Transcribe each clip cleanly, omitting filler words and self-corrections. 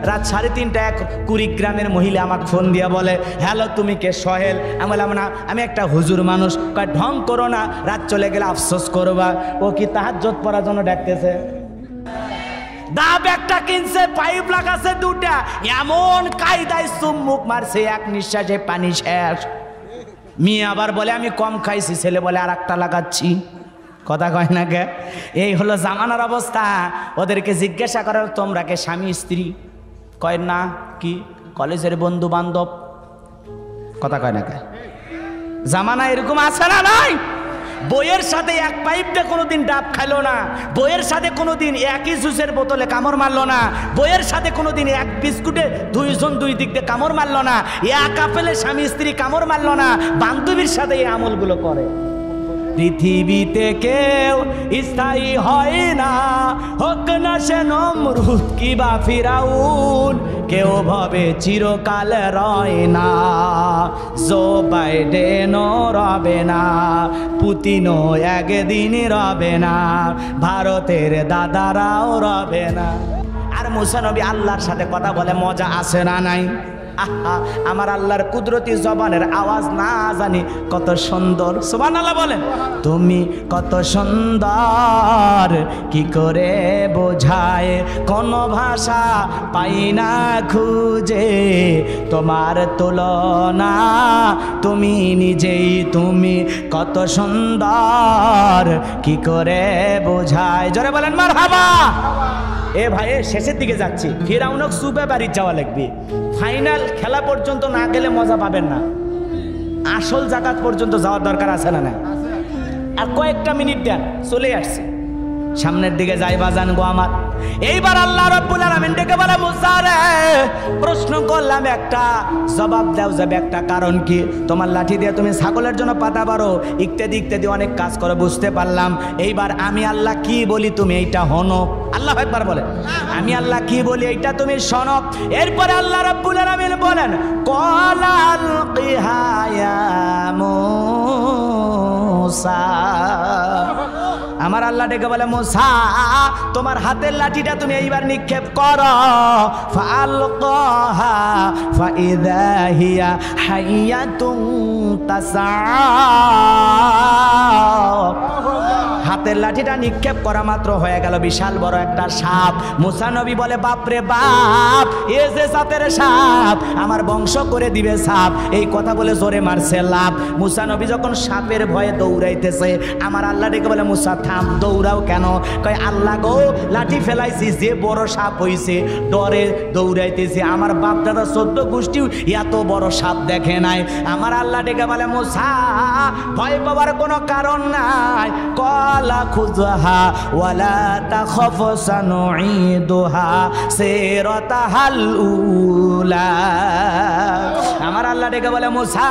রাত 3:30 এক কুড়িগ্রামের মহিলা আমাকে ফোন দিয়ে বলে, হ্যালো তুমি কে? সোহেল। আমি বললাম না, আমি একটা হুজুর মানুষ। কয় ঢং করো না, রাত চলে গেলে আফসোস করবা। ও কি তাহাজ্জুদ পড়ার জন্য ডাকতেছে? দাব একটা কিনছে, পাইপ লাগাছে 2টা, এমন কায়দায় চুম্বুক মারছে এক নিঃশ্বাসে পানি শেষ। মেয়ে আবার বলে আমি কম খাইছি, ছেলে বলে আর একটা লাগাচ্ছি। কথা কয় না কে? এই হলো জামানার অবস্থা। ওদেরকে জিজ্ঞাসা করার তোমরা কে স্বামী স্ত্রী? কয় না। কি? কলেজের বন্ধু বান্ধব। কথা কয় না কে? জামানা এরকম আছে না নাই? বইয়ের সাথে এক পাইপটা কোনোদিন ডাব খাইলো না, বইয়ের সাথে কোনোদিন একই জুসের বোতলে কামড় মারলো না, বইয়ের সাথে কোনোদিন এক বিস্কুটে 2 জন 2 দিক দিয়ে কামড় মারলো না, এক আপেলে স্বামী স্ত্রী কামড় মারলো না। বান্ধবীর সাথে এই আমলগুলো করে। পৃথিবীতে কেউ স্থায়ী হয় না, হোক না সে নমরুদ কিবা ফিরাউন, কেউ ভাবে চিরকাল রয় না। জো বাইডেনও রবে না, পুতিনও একদিন রবে না, ভারতের দাদারাও রবে না। আর মুসা নবী আল্লাহর সাথে কথা বলে, মজা আছে না নাই? আহা, আমার আল্লাহর কুদরতি জবানের আওয়াজ না জানি কত সুন্দর। সুবহানাল্লাহ বলেন। তুমি কত সুন্দর, কি করে বোঝায়, কোন ভাষা পাই না খুঁজে তোমার তুলনা, তুমি নিজেই তুমি কত সুন্দর, কি করে বোঝায়। জোরে বলেন মারহাবা। এ ভাই শেষের দিকে যাচ্ছি, ফিরাউনক সুবে বাড়ি যাওয়া লাগবে। ফাইনাল খেলা পর্যন্ত না গেলে মজা পাবেন না। আসল জাকাত পর্যন্ত যাওয়ার দরকার আছে না? না, আর কয়েকটা মিনিট দেন, চলে আসছে। সামনের দিকে যাই বাজান গো আমার। এইবার আল্লাহ রাব্বুল আলামিন ডেকে বলে, মুসা রে, প্রশ্ন করলাম একটা, জবাব দাও যাবে একটা। কারণ কি? তোমার লাঠি দিয়ে তুমি ছাগলের জন্য পাতা পারো, ইত্যাদি ইত্যাদি অনেক কাজ করে, বুঝতে পারলাম। এইবার আমি আল্লাহ কি বলি তুমি এইটা হনো। আল্লাহ একবার বলে, আমি আল্লাহ কি বলি এইটা তুমি শোনো। এরপরে আল্লাহ রাব্বুল আলামিন বলেন, ক্বালাল কিহা ইয়া মুসা। আমার আল্লাহ ডেকে বলে, মুসা তোমার হাতের লাঠিটা তুমি এইবার নিক্ষেপ করো। ফাআলকাহা ফাইযা হিয়া হাইয়াতুন তাসা। হাতের লাঠিটা নিক্ষেপ করা মাত্র হয়ে গেল বিশাল বড় একটা সাপ। মুসা নবী বলে, বাপরে বাপ, এ যে সাপের সাপ, আমার বংশ করে দিবে সাপ। এই কথা বলে জোরে মারছে লাভ। মুসা নবী যখন সাপের ভয়ে দৌড়াইতেছে, আমার আল্লাহ ডেকে বলে, মুসা থাম, দৌড়াও কেন? কয় আল্লাহ গো, লাঠি ফেলাইছি, যে বড় সাপ হইছে, ডরে দৌড়াইতেছে। আমার বাপ দাদা 14 গোষ্ঠী এত বড় সাপ দেখে নাই। আমার আল্লাহ ডেকে বলে, মুসা ভয় পাওয়ার কোনো কারণ নাই। ক্বালা খুযহা ওয়ালা তাখাফ সানুঈদুহা সিরাতাহাল উলা। আমার আল্লাহ ডেকে বলে, মুসা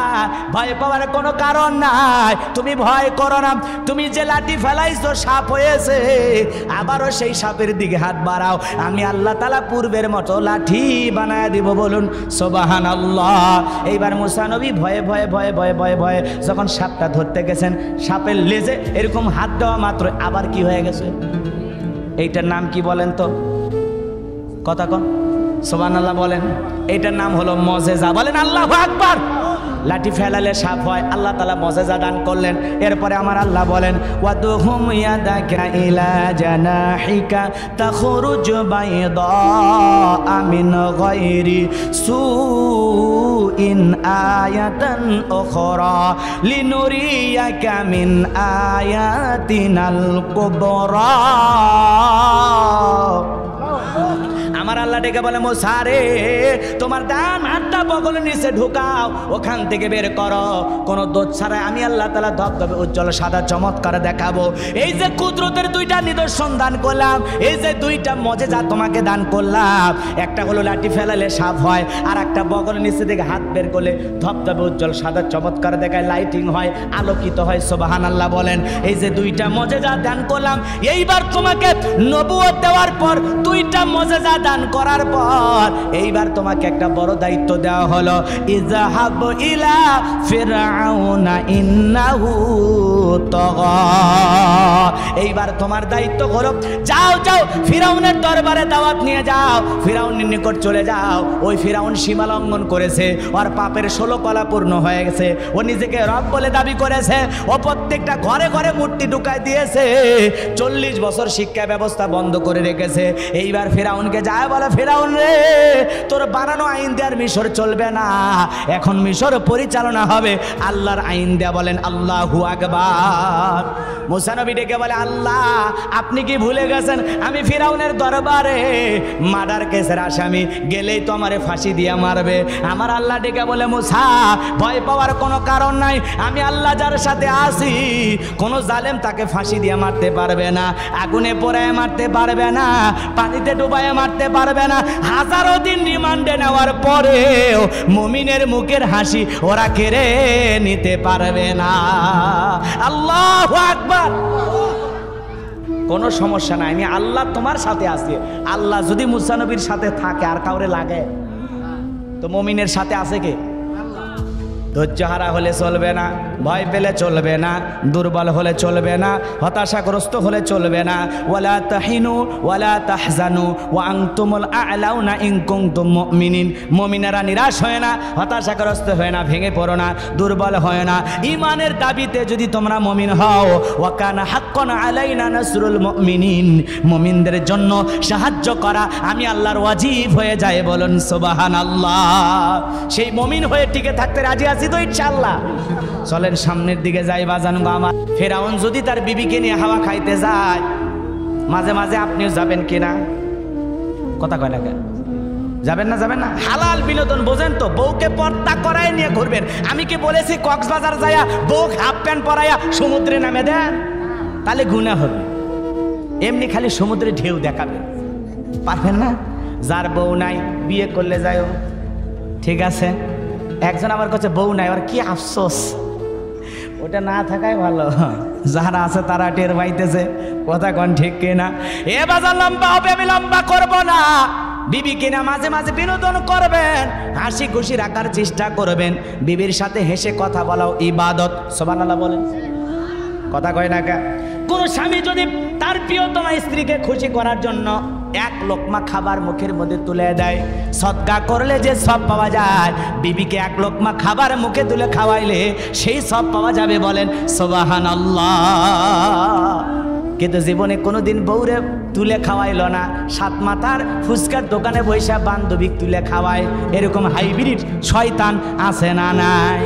ভয় পাওয়ার কোনো কারণ নাই, তুমি ভয় করো না। তুমি যে লাঠি ফেলাইছো, সাপ হয়েছে, আবারও সেই সাপের দিকে হাত বাড়াও, আমি আল্লাহ তাআলা পূর্বের মতো লাঠি বানায় দিব। বলুন সুবহানাল্লাহ। এইবার মুসা নবী ভয়ে ভয়ে ভয়ে ভয়ে ভয়ে ভয়ে যখন সাপটা ধরতে গেছেন, সাপের লেজে এরকম হাত দেওয়া মাত্র আবার কি হয়ে গেছে? এইটার নাম কি বলেন তো? কথা কন, সুবহানাল্লাহ বলেন। এইটার নাম হলো মুজিজা। বলেন আল্লাহু আকবার। লাঠি ফেলালে সাপ হয়, আল্লাহ তাআলা মুজিজা দান করলেন। এরপরে আমার আল্লাহ বলেন, ওয়াদহুম ইয়াদাকা ইলা জানাহিকা তাখরুজ বাইদা মিন গায়রি সুইন আয়াতান উখরা লিনুরিয়াকা মিন আয়াতিনাল কুবরা। আমার আল্লাহ ডেকে বলে, মুসা রে, তোমার ডান হাতটা বগলের নিচে ঢুকাও, ওখান থেকে বের করো, কোনো দোষ ছাড়াই আমি আল্লাহ তাআলা ধবধবে উজ্জ্বল সাদা চমৎকার দেখাবো। এই যে কুদরতের 2টা নিদর্শন দান করলাম, এই যে 2টা মুজিজা তোমাকে দান করলাম, একটা হলো লাঠি ফেলালে সাপ হয়, আর একটা বগলের নিচে থেকে হাত বের করলে ধবধবে উজ্জ্বল সাদা চমৎকার দেখায়, লাইটিং হয়, আলোকিত হয়। সুবহানাল্লাহ বলেন। এই যে 2টা মুজিজা দান করলাম, এইবার তোমাকে নবুয়ত দেওয়ার পর 2টা মুজিজা দান করার পর এইবার তোমাকে একটা বড় দায়িত্ব দেওয়া হলো, ইযহাব ইলা ফিরআউনা ইন্নাহু তাগা। এইবার তোমার দায়িত্ব হলো, যাও যাও ফিরআউনের দরবারে দাওয়াত নিয়ে যাও, ফিরআউনের নিকট চলে যাও। ওই ফিরআউন সীমা লঙ্ঘন করেছে, ওর পাপের 16 কলা পূর্ণ হয়ে গেছে, ও নিজেকে রব বলে দাবি করেছে, ও প্রত্যেকটা ঘরে ঘরে মূর্তি ঢুকায় দিয়েছে, 40 বছর শিক্ষা ব্যবস্থা বন্ধ করে রেখেছে। এইবার ফিরআউনকে যায় বলে, ফিরআউন রে, তোর বানানো আইন দেওয়ার মিশর চলবে না, এখন মিশর পরিচালনা হবে আল্লাহর আইন দেয়া। বলেন আল্লাহু আকবার। মুসা নবী ডেকে বলে, আল্লাহ আপনি কি ভুলে গেছেন আমি ফিরআউনের দরবারে মার্ডার কেসের আসামি, গেলেই তো আমারে ফাঁসি দিয়ে মারবে। আমার আল্লাহ ডেকে বলে, মুসা ভয় পাওয়ার কোনো কারণ নাই, আমি আল্লাহ যার সাথে আছি, কোনো জালেম তাকে ফাঁসি দিয়ে মারতে পারবে না, আগুনে পোড়ায় মারতে পারবে না, পানিতে ডুবায় মারতে পারবে না। হাজারো দিন রিমান্ডে নেওয়ার পরেও মুমিনের মুখের হাসি ওরা কেড়ে নিতে পারবে না। আল্লাহু আকবার। কোনো সমস্যা নাই, আমি আল্লাহ তোমার সাথে আছি। আল্লাহ যদি মুসা নবীর সাথে থাকে আর কাউরে লাগে, তো মুমিনের সাথে আছে কে? ধৈর্যহারা হলে চলবে না, ভয় পেলে চলবে না, দুর্বল হলে চলবে না, হতাশাগ্রস্ত হলে চলবে না। ওয়ালা তাহিনু ওয়ালা তাহজানু ওয়া আনতুমুল আ'লাউনা ইন কুনতুম মুমিনিন। মুমিনেরা নিরাশ হয় না, হতাশাগ্রস্ত হয় না, ভেঙে পড়ো না, দুর্বল হয় না। ঈমানের দাবিতে যদি তোমরা মুমিন হও, ওয়া কানা হাক্কান আলাইনা নাসরুল মুমিনিন, মুমিনদের জন্য সাহায্য করা আমি আল্লাহর ওয়াজিব হয়ে যায়। বলুন সুবহানাল্লাহ। সেই মুমিন হয়ে টিকে থাকতে রাজি আছি তো ইনশাআল্লাহ। চলেন সামনের দিকে যাই বাজান গো আমার। ফিরআউন যদি তার বিবিকে নিয়ে হাওয়া খাইতে যায়, মাঝে মাঝে আপনিও যাবেন কিনা? কথা কয় না কেন? যাবেন না? যাবেন না? হালাল বিনোদন বোঝেন তো, বউকে পর্দা করায় নিয়ে ঘুরবেন। আমি কি বলেছি কক্সবাজার যাইয়া বউ হাফ প্যান্ট পরাইয়া সমুদ্রে নামে দেন? তাহলে গুনাহ হবে। এমনি খালি সমুদ্রে ঢেউ দেখাবেন, পারবেন না? যার বউ নাই বিয়ে করলে যায়ও, ঠিক আছে। একজন আবার কাছে বউ নাই, আর কি আফসোস, ওটা না থাকাই ভালো। যারা আছে তারা টের পাইতেছে, কথা কোন ঠিক কিনা? এ বাজার লম্বা হবে, আমি লম্বা করব না। বিবি কিনা মাঝে মাঝে বিনোদন করবেন, হাসি খুশি রাখার চেষ্টা করবেন। বিবির সাথে হেসে কথা বলাও ইবাদত। সুবহানাল্লাহ বলেন। কথা কয় না কা? কোন স্বামী যদি তার প্রিয়তমা স্ত্রীকে খুশি করার জন্য এক লোকমা খাবার মুখের মধ্যে তুলে দেয়, সদকা করলে যে সব পাওয়া যায়, বিবিকে এক লোকমা খাবার মুখে তুলে খাওয়াইলে সেই সব পাওয়া যাবে। বলেন সুবহানাল্লাহ। কিন্তু জীবনে কোনোদিন বউরে তুলে খাওয়াইলো না, সাত মাথার ফুচকার দোকানে বৈশা বান্ধবী তুলে খাওয়ায়, এরকম হাইব্রিড শয়তান আছে না নাই?